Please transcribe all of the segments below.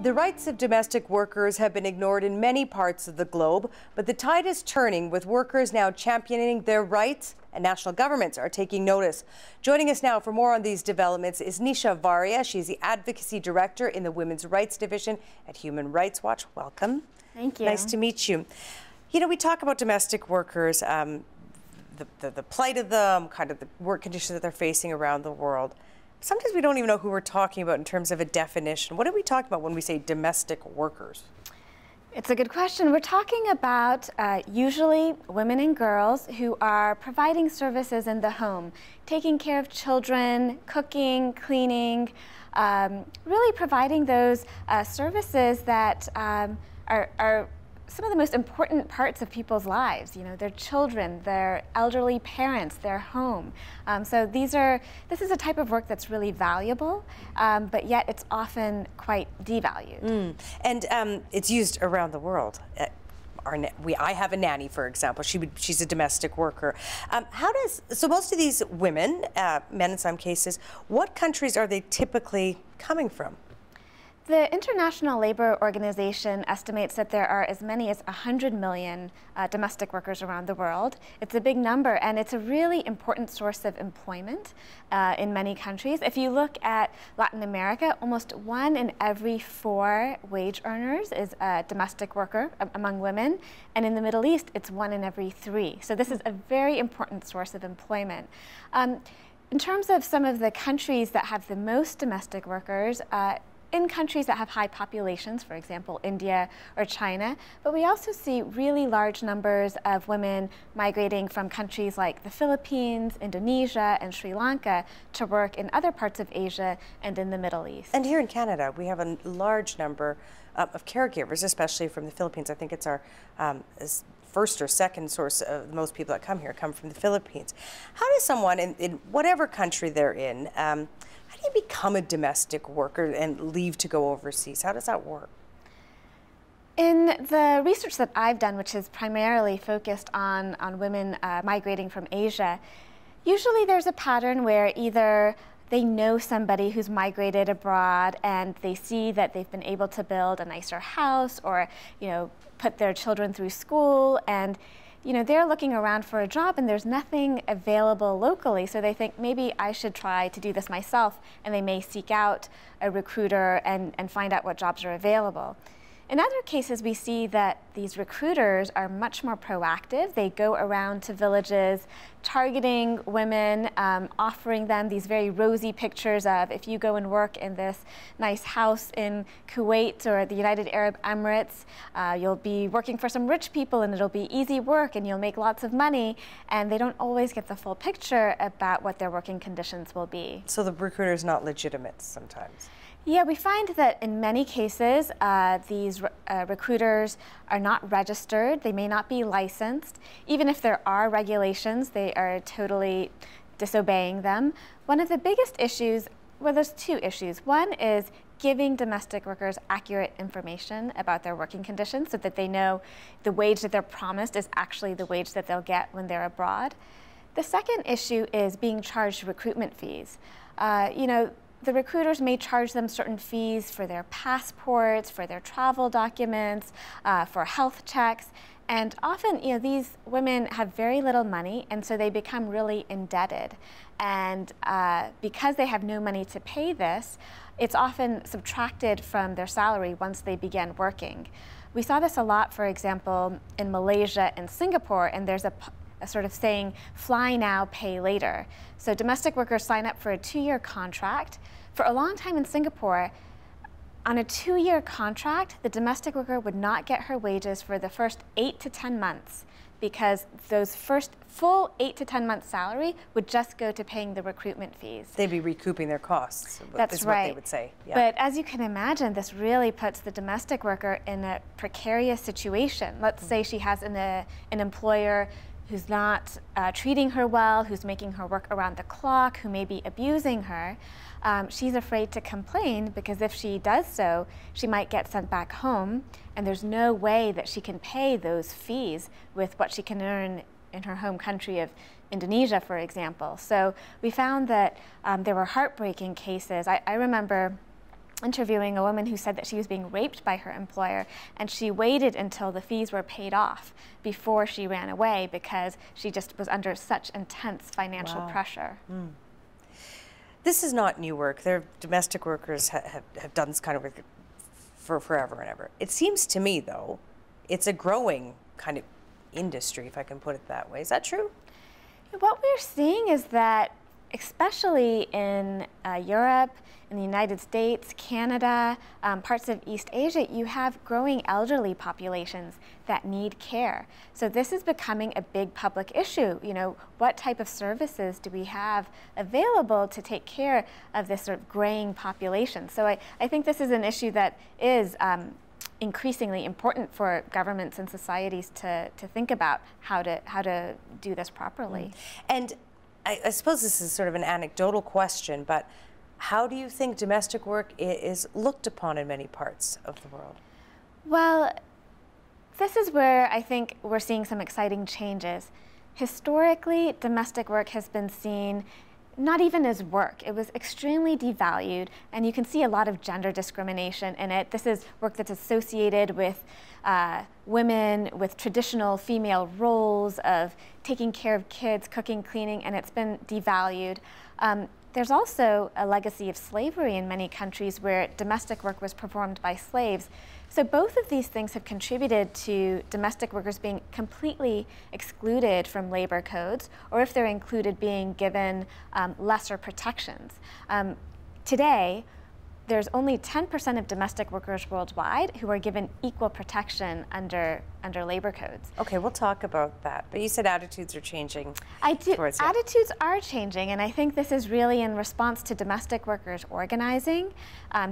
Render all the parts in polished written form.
The rights of domestic workers have been ignored in many parts of the globe, but the tide is turning with workers now championing their rights, and national governments are taking notice. Joining us now for more on these developments is Nisha Varia. She's the Advocacy Director in the Women's Rights Division at Human Rights Watch. Welcome. Thank you. Nice to meet you. You know, we talk about domestic workers, the plight of them, kind of the work conditions that they're facing around the world. Sometimes we don't even know who we're talking about in terms of a definition. What are we talking about when we say domestic workers? It's a good question. We're talking about usually women and girls who are providing services in the home, taking care of children, cooking, cleaning, really providing those services that are some of the most important parts of people's lives. You know, their children, their elderly parents, their home. So this is a type of work that's really valuable, but yet it's often quite devalued. And it's used around the world. I have a nanny, for example. She's a domestic worker. So most of these women, men in some cases, what countries are they typically coming from? The International Labor Organization estimates that there are as many as 100 million domestic workers around the world. It's a big number, and it's a really important source of employment in many countries. If you look at Latin America, almost 1 in every 4 wage earners is a domestic worker among women, and in the Middle East, it's 1 in every 3. So this is a very important source of employment. In terms of some of the countries that have the most domestic workers, in countries that have high populations, for example, India or China, but we also see really large numbers of women migrating from countries like the Philippines, Indonesia, and Sri Lanka to work in other parts of Asia and in the Middle East. And here in Canada, we have a large number of caregivers, especially from the Philippines. I think it's our first or second source of most people that come here come from the Philippines. How does someone in whatever country they're in, how do you become a domestic worker and leave to go overseas? How does that work? In the research that I've done, which is primarily focused on women migrating from Asia, usually there's a pattern where either they know somebody who's migrated abroad and they see that they've been able to build a nicer house or, you know, put their children through school, and you know, they're looking around for a job and there's nothing available locally, so they think maybe I should try to do this myself, and they may seek out a recruiter and find out what jobs are available. In other cases, we see that these recruiters are much more proactive. They go around to villages targeting women, offering them these very rosy pictures of, if you go and work in this nice house in Kuwait or the United Arab Emirates, you'll be working for some rich people and it'll be easy work and you'll make lots of money. And they don't always get the full picture about what their working conditions will be. So the recruiter is not legitimate sometimes? Yeah, we find that in many cases, these recruiters are not registered. They may not be licensed. Even if there are regulations, they are totally disobeying them. One of the biggest issues, well, there's 2 issues. One is giving domestic workers accurate information about their working conditions so that they know the wage that they're promised is actually the wage that they'll get when they're abroad. The second issue is being charged recruitment fees. You know, the recruiters may charge them certain fees for their passports, for their travel documents, for health checks, and often, you know, these women have very little money, and so they become really indebted. And because they have no money to pay this, it's often subtracted from their salary once they begin working. We saw this a lot, for example, in Malaysia and Singapore, and there's a sort of saying, fly now, pay later. So domestic workers sign up for a 2-year contract. For a long time in Singapore, on a 2-year contract, the domestic worker would not get her wages for the first 8 to 10 months because those first full 8 to 10 months salary would just go to paying the recruitment fees. They'd be recouping their costs. That's right. What they would say. Yeah. But as you can imagine, this really puts the domestic worker in a precarious situation. Let's say she has an employer who's not treating her well, who's making her work around the clock, who may be abusing her. She's afraid to complain because if she does so, she might get sent back home, and there's no way that she can pay those fees with what she can earn in her home country of Indonesia, for example. So we found that there were heartbreaking cases. I remember interviewing a woman who said that she was being raped by her employer, and she waited until the fees were paid off before she ran away because she just was under such intense financial pressure. This is not new work. Domestic workers have done this kind of work for forever and ever. It seems to me, though, it's a growing kind of industry, if I can put it that way. Is that true? What we're seeing is that, especially in Europe, in the United States, Canada, parts of East Asia, you have growing elderly populations that need care. So this is becoming a big public issue. You know, what type of services do we have available to take care of this sort of graying population? So I think this is an issue that is increasingly important for governments and societies to think about how to do this properly. And I suppose this is sort of an anecdotal question, but how do you think domestic work is looked upon in many parts of the world? Well, this is where I think we're seeing some exciting changes. Historically, domestic work has been seen not even as work. It was extremely devalued, and you can see a lot of gender discrimination in it. This is work that's associated with women with traditional female roles of taking care of kids, cooking, cleaning, and it's been devalued. There's also a legacy of slavery in many countries where domestic work was performed by slaves. So both of these things have contributed to domestic workers being completely excluded from labor codes, or if they're included, being given lesser protections. Today, there's only 10% of domestic workers worldwide who are given equal protection under labor codes. Okay, we'll talk about that. But you said attitudes are changing. Attitudes are changing, and I think this is really in response to domestic workers organizing,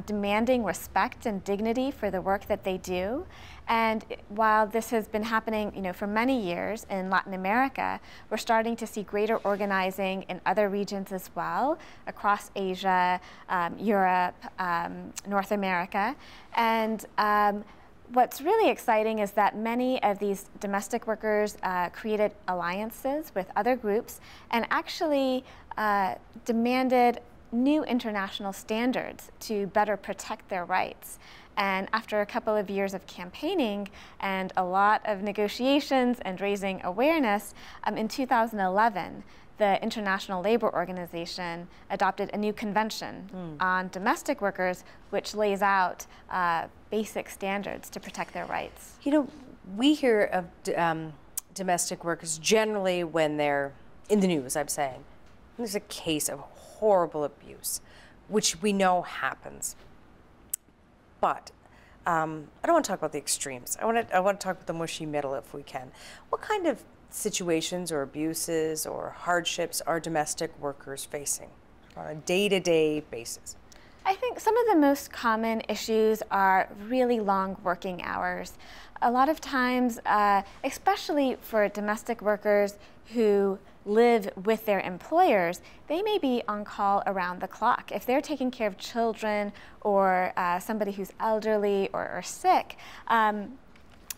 demanding respect and dignity for the work that they do. And while this has been happening, you know, for many years in Latin America, we're starting to see greater organizing in other regions as well, across Asia, Europe, North America. And what's really exciting is that many of these domestic workers created alliances with other groups and actually demanded new international standards to better protect their rights. And after a couple of years of campaigning and a lot of negotiations and raising awareness, in 2011, the International Labor Organization adopted a new convention on domestic workers, which lays out basic standards to protect their rights. You know, we hear of domestic workers generally when they're in the news, I'm saying. There's a case of horrible abuse, which we know happens. But I don't want to talk about the extremes. I want to talk about the mushy middle if we can. What kind of situations or abuses or hardships are domestic workers facing on a day-to-day basis? I think some of the most common issues are really long working hours. A lot of times, especially for domestic workers who live with their employers, they may be on call around the clock. If they're taking care of children or somebody who's elderly or sick,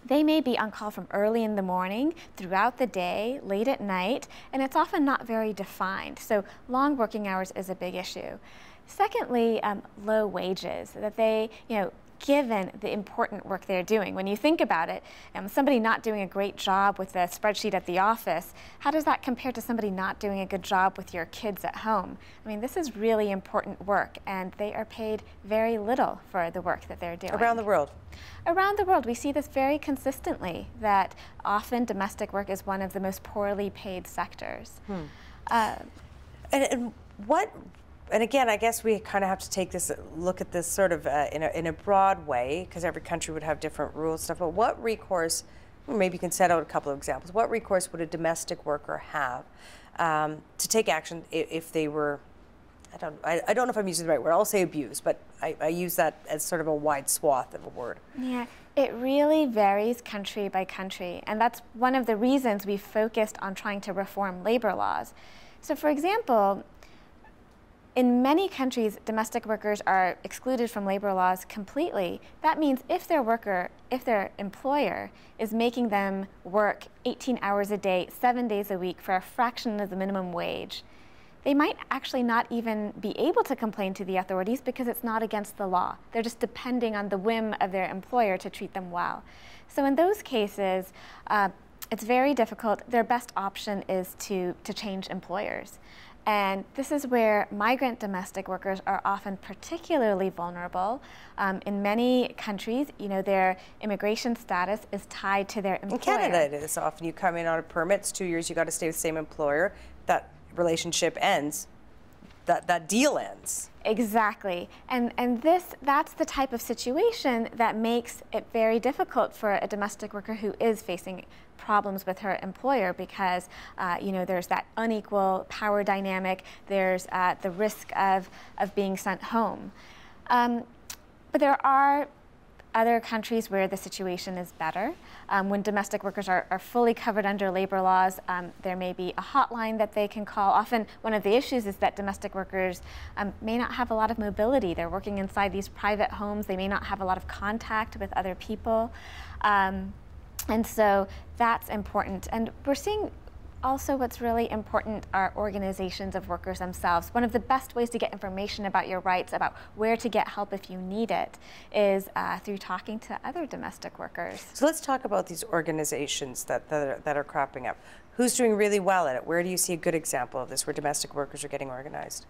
they may be on call from early in the morning, throughout the day, late at night, and it's often not very defined. So long working hours is a big issue. Secondly, low wages, that they, given the important work they're doing. When you think about it, somebody not doing a great job with a spreadsheet at the office, how does that compare to somebody not doing a good job with your kids at home? I mean, this is really important work, and they are paid very little for the work that they're doing. Around the world? Around the world, we see this very consistently, that often domestic work is one of the most poorly paid sectors. And again, I guess we kind of have to look at this sort of in a broad way, because every country would have different rules and stuff. But what recourse, maybe you can set out a couple of examples, what recourse would a domestic worker have to take action if they were, I don't know if I'm using the right word, I'll say abused, but I use that as sort of a wide swath of a word. Yeah, it really varies country by country, and that's one of the reasons we focused on trying to reform labor laws. So for example, in many countries, domestic workers are excluded from labor laws completely. That means if their employer is making them work 18 hours a day, 7 days a week for a fraction of the minimum wage, they might actually not even be able to complain to the authorities because it's not against the law. They're just depending on the whim of their employer to treat them well. So in those cases, it's very difficult. Their best option is to change employers. And this is where migrant domestic workers are often particularly vulnerable. In many countries, their immigration status is tied to their employer. In Canada, it is often. You come in on a permit, it's 2 years, you got to stay with the same employer. That relationship ends. That deal ends. Exactly. And that's the type of situation that makes it very difficult for a domestic worker who is facing problems with her employer because, there's that unequal power dynamic, there's the risk of being sent home. But there are other countries where the situation is better. When domestic workers are fully covered under labor laws, there may be a hotline that they can call. Often one of the issues is that domestic workers may not have a lot of mobility. They're working inside these private homes. They may not have a lot of contact with other people. And so that's important. And we're seeing also what's really important are organizations of workers themselves. One of the best ways to get information about your rights, about where to get help if you need it, is through talking to other domestic workers. So let's talk about these organizations that are cropping up. Who's doing really well at it? Where do you see a good example of this, where domestic workers are getting organized?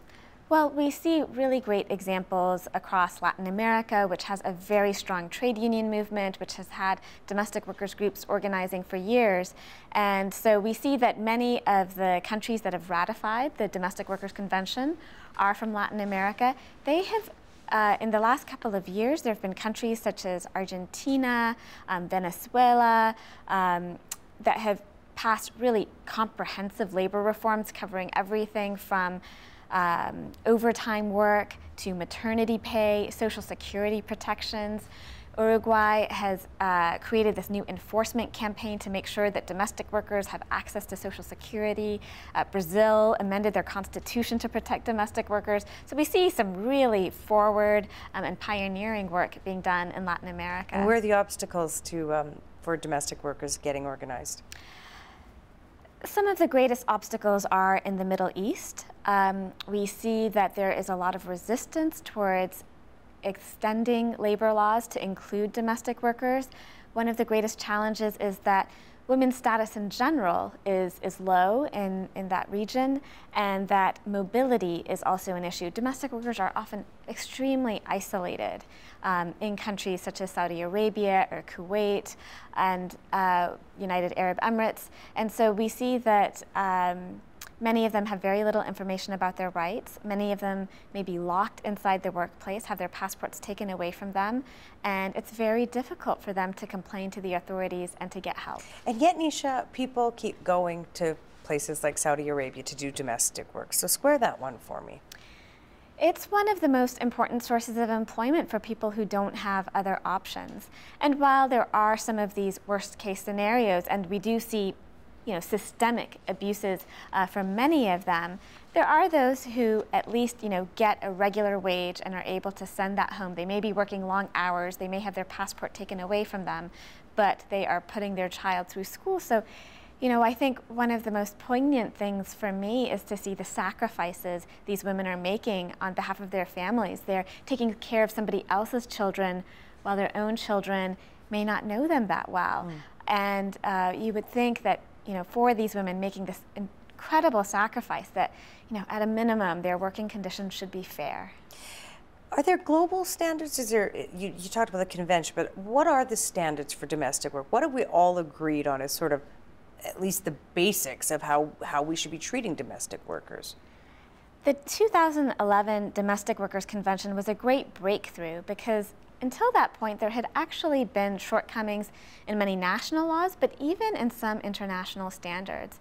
Well, we see really great examples across Latin America, which has a very strong trade union movement, which has had domestic workers groups organizing for years. And so we see that many of the countries that have ratified the Domestic Workers Convention are from Latin America. They have, in the last couple of years, there have been countries such as Argentina, Venezuela, that have passed really comprehensive labor reforms covering everything from overtime work to maternity pay, social security protections. Uruguay has created this new enforcement campaign to make sure that domestic workers have access to social security. Brazil amended their constitution to protect domestic workers. So we see some really forward and pioneering work being done in Latin America. And where are the obstacles for domestic workers getting organized? Some of the greatest obstacles are in the Middle East. We see that there is a lot of resistance towards extending labor laws to include domestic workers. One of the greatest challenges is that women's status in general is low in that region, and that mobility is also an issue. Domestic workers are often extremely isolated in countries such as Saudi Arabia or Kuwait and United Arab Emirates. And so we see that many of them have very little information about their rights. Many of them may be locked inside the workplace, have their passports taken away from them, and it's very difficult for them to complain to the authorities and to get help. And yet, Nisha, people keep going to places like Saudi Arabia to do domestic work. So square that one for me. It's one of the most important sources of employment for people who don't have other options. And while there are some of these worst case scenarios, and we do see systemic abuses from many of them, there are those who at least get a regular wage and are able to send that home. They may be working long hours, they may have their passport taken away from them, but they are putting their child through school. So I think one of the most poignant things for me is to see the sacrifices these women are making on behalf of their families. They're taking care of somebody else's children while their own children may not know them that well. And you would think that for these women making this incredible sacrifice, that at a minimum their working conditions should be fair. Are there global standards? You talked about the convention, but what are the standards for domestic work? What have we all agreed on as sort of at least the basics of how we should be treating domestic workers? The 2011 Domestic Workers Convention was a great breakthrough because until that point, there had actually been shortcomings in many national laws, but even in some international standards.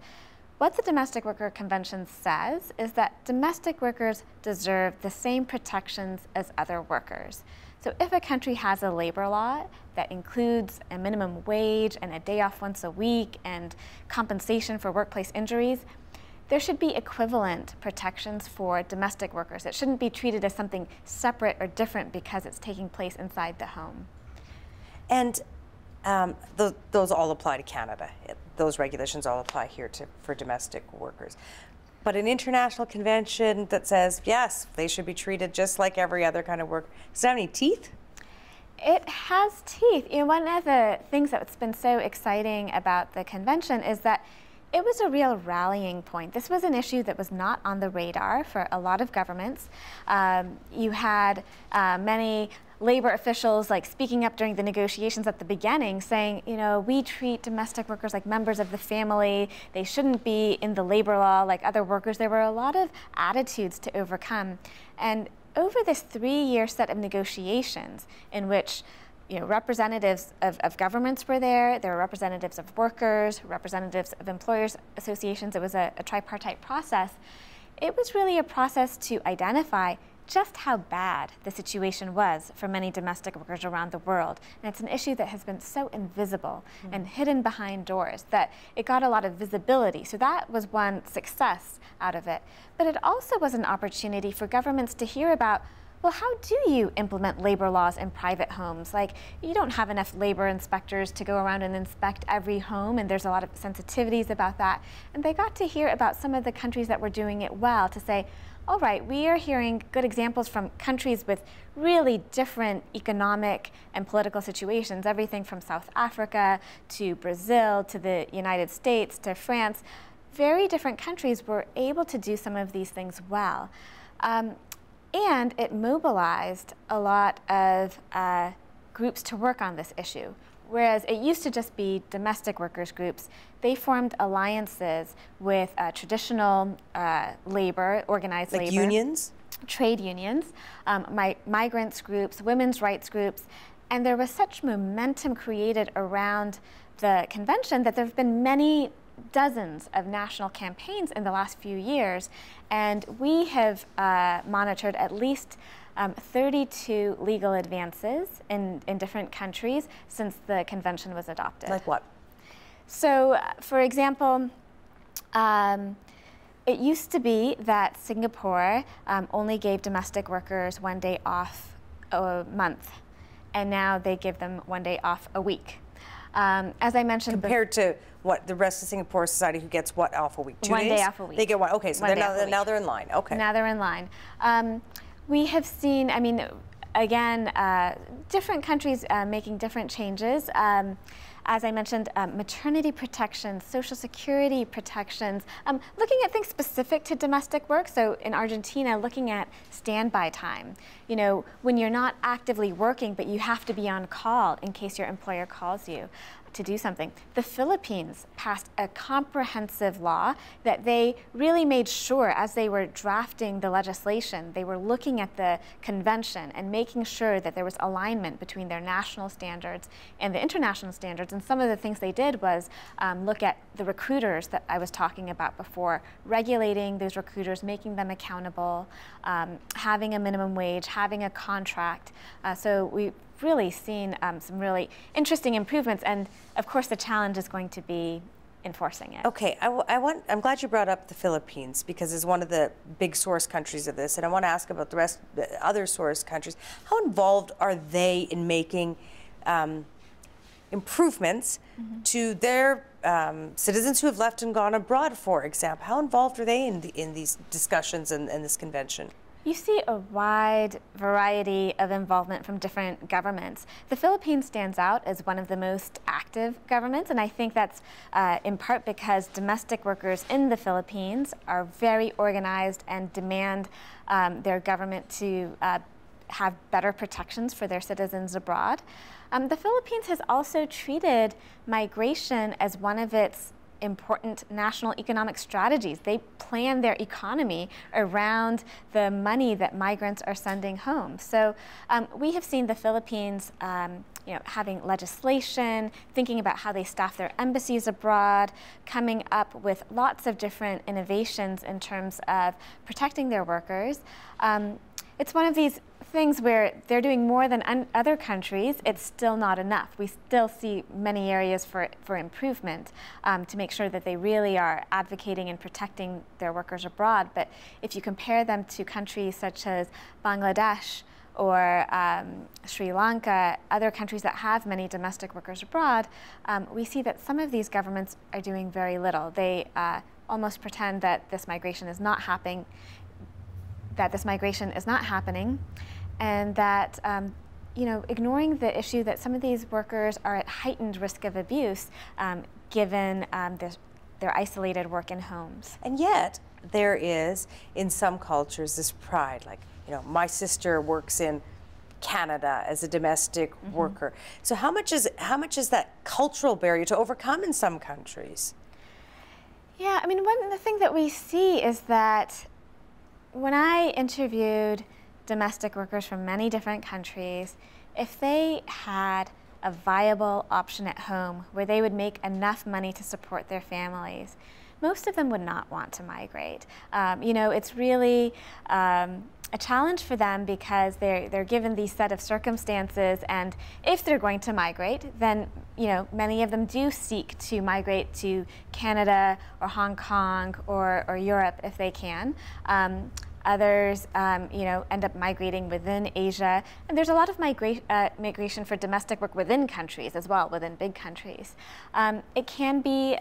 What the Domestic Worker Convention says is that domestic workers deserve the same protections as other workers. So if a country has a labor law that includes a minimum wage and a day off once a week and compensation for workplace injuries, there should be equivalent protections for domestic workers. It shouldn't be treated as something separate or different because it's taking place inside the home. And those all apply to Canada. Those regulations all apply here for domestic workers. But an international convention that says, yes, they should be treated just like every other kind of work, does it have any teeth? It has teeth. You know, one of the things that's been so exciting about the convention is that it was a real rallying point. This was an issue that was not on the radar for a lot of governments. You had many labor officials like speaking up during the negotiations at the beginning saying, you know, we treat domestic workers like members of the family. They shouldn't be in the labor law like other workers. There were a lot of attitudes to overcome. And over this 3-year set of negotiations in which representatives of governments were there were representatives of workers, representatives of employers associations. It was a tripartite process. It was really a process to identify just how bad the situation was for many domestic workers around the world. And it's an issue that has been so invisible and hidden behind doors that it got a lot of visibility. So that was one success out of it. But it also was an opportunity for governments to hear about, well, how do you implement labor laws in private homes? Like, you don't have enough labor inspectors to go around and inspect every home, and there's a lot of sensitivities about that. And they got to hear about some of the countries that were doing it well to say, all right, we are hearing good examples from countries with really different economic and political situations, everything from South Africa to Brazil to the United States to France. Very different countries were able to do some of these things well. And it mobilized a lot of groups to work on this issue. Whereas it used to just be domestic workers groups, they formed alliances with traditional labor, organized labor. Like unions? Trade unions, migrants groups, women's rights groups. And there was such momentum created around the convention that there have been many dozens of national campaigns in the last few years, and we have monitored at least 32 legal advances in different countries since the convention was adopted. Like what? So, for example, it used to be that Singapore only gave domestic workers 1 day off a month, and now they give them 1 day off a week. As I mentioned, compared to what the rest of Singapore society, who gets what off a week? 2 days? 1 day off a week. They get one. Okay, so now they're in line. Okay. Now they're in line. We have seen, I mean, again, different countries making different changes. As I mentioned, maternity protections, social security protections, looking at things specific to domestic work. So in Argentina, looking at standby time. You know, when you're not actively working, but you have to be on call in case your employer calls you to do something. The Philippines passed a comprehensive law that they really made sure, as they were drafting the legislation, they were looking at the convention and making sure that there was alignment between their national standards and the international standards. And some of the things they did was look at the recruiters that I was talking about before, regulating those recruiters, making them accountable, having a minimum wage, having a contract. So we've really seen some really interesting improvements, and of course the challenge is going to be enforcing it. Okay, I'm glad you brought up the Philippines, because it's one of the big source countries of this, and I want to ask about the other source countries. How involved are they in making improvements to their citizens who have left and gone abroad, for example? How involved are they in these discussions and this convention? You see a wide variety of involvement from different governments. The Philippines stands out as one of the most active governments, and I think that's in part because domestic workers in the Philippines are very organized and demand their government to have better protections for their citizens abroad. The Philippines has also treated migration as one of its important national economic strategies. They plan their economy around the money that migrants are sending home. So we have seen the Philippines having legislation, thinking about how they staff their embassies abroad, coming up with lots of different innovations in terms of protecting their workers. It's one of these things where they're doing more than other countries. It's still not enough. We still see many areas for improvement to make sure that they really are advocating and protecting their workers abroad. But if you compare them to countries such as Bangladesh or Sri Lanka, other countries that have many domestic workers abroad, we see that some of these governments are doing very little. They almost pretend that this migration is not happening, and that ignoring the issue that some of these workers are at heightened risk of abuse given their isolated work in homes. And yet, there is, in some cultures, this pride, like, my sister works in Canada as a domestic worker. So how much is that cultural barrier to overcome in some countries? Yeah, I mean, one of the things that we see is that when I interviewed domestic workers from many different countries, if they had a viable option at home where they would make enough money to support their families, most of them would not want to migrate. It's really a challenge for them because they're given these set of circumstances, and if they're going to migrate, then many of them do seek to migrate to Canada or Hong Kong or Europe if they can. Others, end up migrating within Asia, and there's a lot of migration for domestic work within countries as well, within big countries. It can be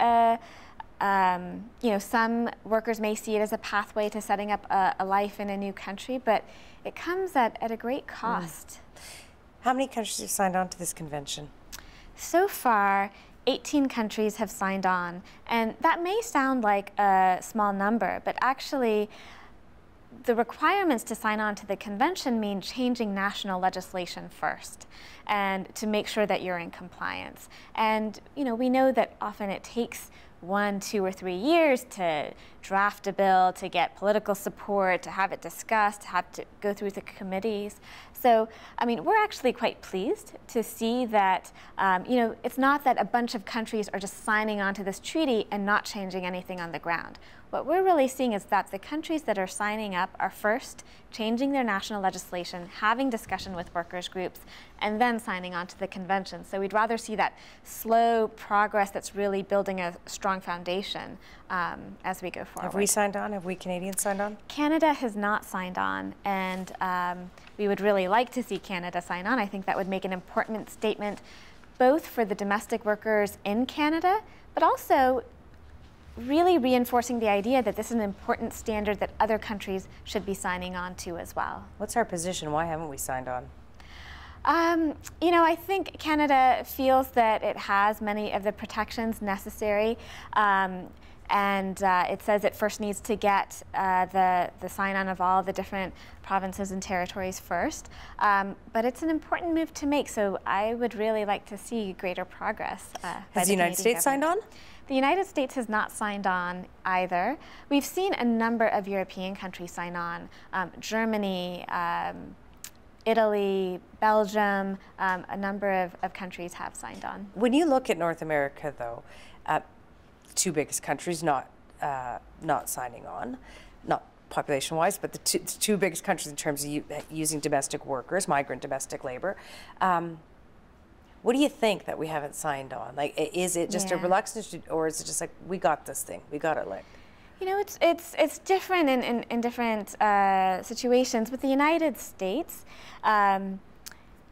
some workers may see it as a pathway to setting up a life in a new country, but it comes at a great cost. How many countries have signed on to this convention? So far, 18 countries have signed on, and that may sound like a small number, but actually, the requirements to sign on to the convention mean changing national legislation first, and to make sure that you're in compliance. And we know that often it takes 1, 2, or 3 years to draft a bill, to get political support, to have it discussed, to have to go through the committees. So, I mean, we're actually quite pleased to see that, it's not that a bunch of countries are just signing on to this treaty and not changing anything on the ground. What we're really seeing is that the countries that are signing up are first changing their national legislation, having discussion with workers' groups, and then signing on to the convention. So we'd rather see that slow progress that's really building a strong foundation as we go forward. Have we signed on? Have we Canadians signed on? Canada has not signed on, and we would really like to see Canada sign on. I think that would make an important statement both for the domestic workers in Canada, but also really reinforcing the idea that this is an important standard that other countries should be signing on to as well. What's our position? Why haven't we signed on? I think Canada feels that it has many of the protections necessary, and it says it first needs to get the sign-on of all the different provinces and territories first. But it's an important move to make, so I would really like to see greater progress. Has the United States signed on? The United States has not signed on either. We've seen a number of European countries sign on. Germany, Italy, Belgium, a number of countries have signed on. When you look at North America, though, two biggest countries not signing on, not population-wise, but the two biggest countries in terms of using domestic workers, migrant domestic labor. What do you think that we haven't signed on? Like, is it just a reluctance, or is it just like, we got this thing, we got it licked? It's different in different situations. With the United States,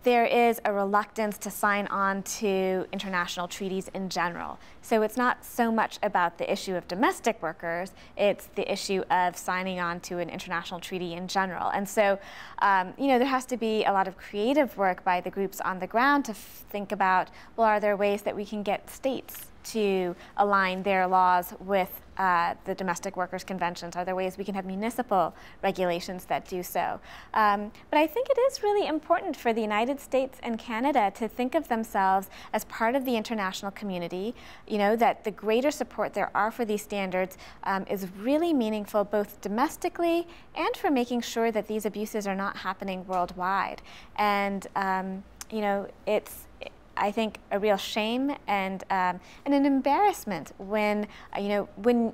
there is a reluctance to sign on to international treaties in general. So it's not so much about the issue of domestic workers, it's the issue of signing on to an international treaty in general. And so, there has to be a lot of creative work by the groups on the ground to think about, well, are there ways that we can get states to align their laws with the Domestic Workers Conventions? Are there ways we can have municipal regulations that do so? But I think it is really important for the United States and Canada to think of themselves as part of the international community, that the greater support there are for these standards is really meaningful both domestically and for making sure that these abuses are not happening worldwide. And, it's, I think, a real shame and an embarrassment when, when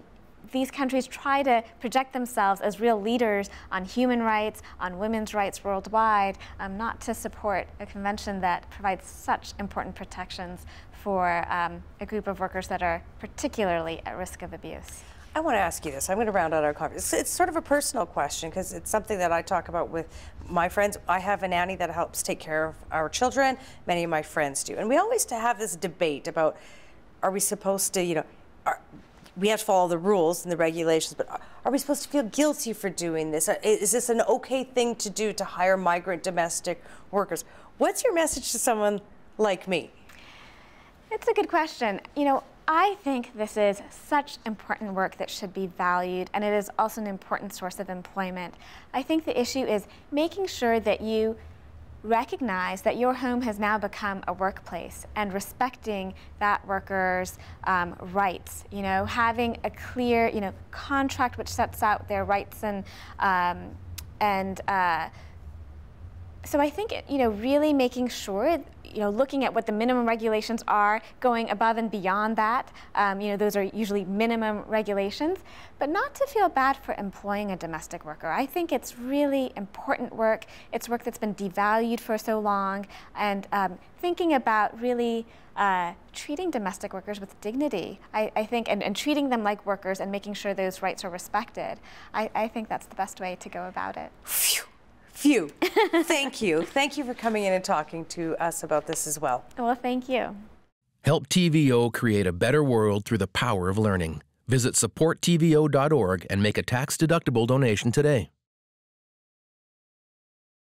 these countries try to project themselves as real leaders on human rights, on women's rights worldwide, not to support a convention that provides such important protections for a group of workers that are particularly at risk of abuse. I want to ask you this. I'm going to round out our conversation. It's sort of a personal question because it's something that I talk about with my friends. I have a nanny that helps take care of our children. Many of my friends do. And we always have this debate about, are we supposed to, we have to follow the rules and the regulations, but are we supposed to feel guilty for doing this? Is this an okay thing to do, to hire migrant domestic workers? What's your message to someone like me? It's a good question. You know, I think this is such important work that should be valued, and it is also an important source of employment. I think the issue is making sure that you recognize that your home has now become a workplace and respecting that worker's rights. You know, having a clear, contract which sets out their rights so I think, really making sure, looking at what the minimum regulations are, going above and beyond that. Those are usually minimum regulations, but not to feel bad for employing a domestic worker. I think it's really important work. It's work that's been devalued for so long, and thinking about really treating domestic workers with dignity, I think, and treating them like workers and making sure those rights are respected. I think that's the best way to go about it. Phew. Thank you. Thank you for coming in and talking to us about this as well. Well, thank you. Help TVO create a better world through the power of learning. Visit supporttvo.org and make a tax-deductible donation today.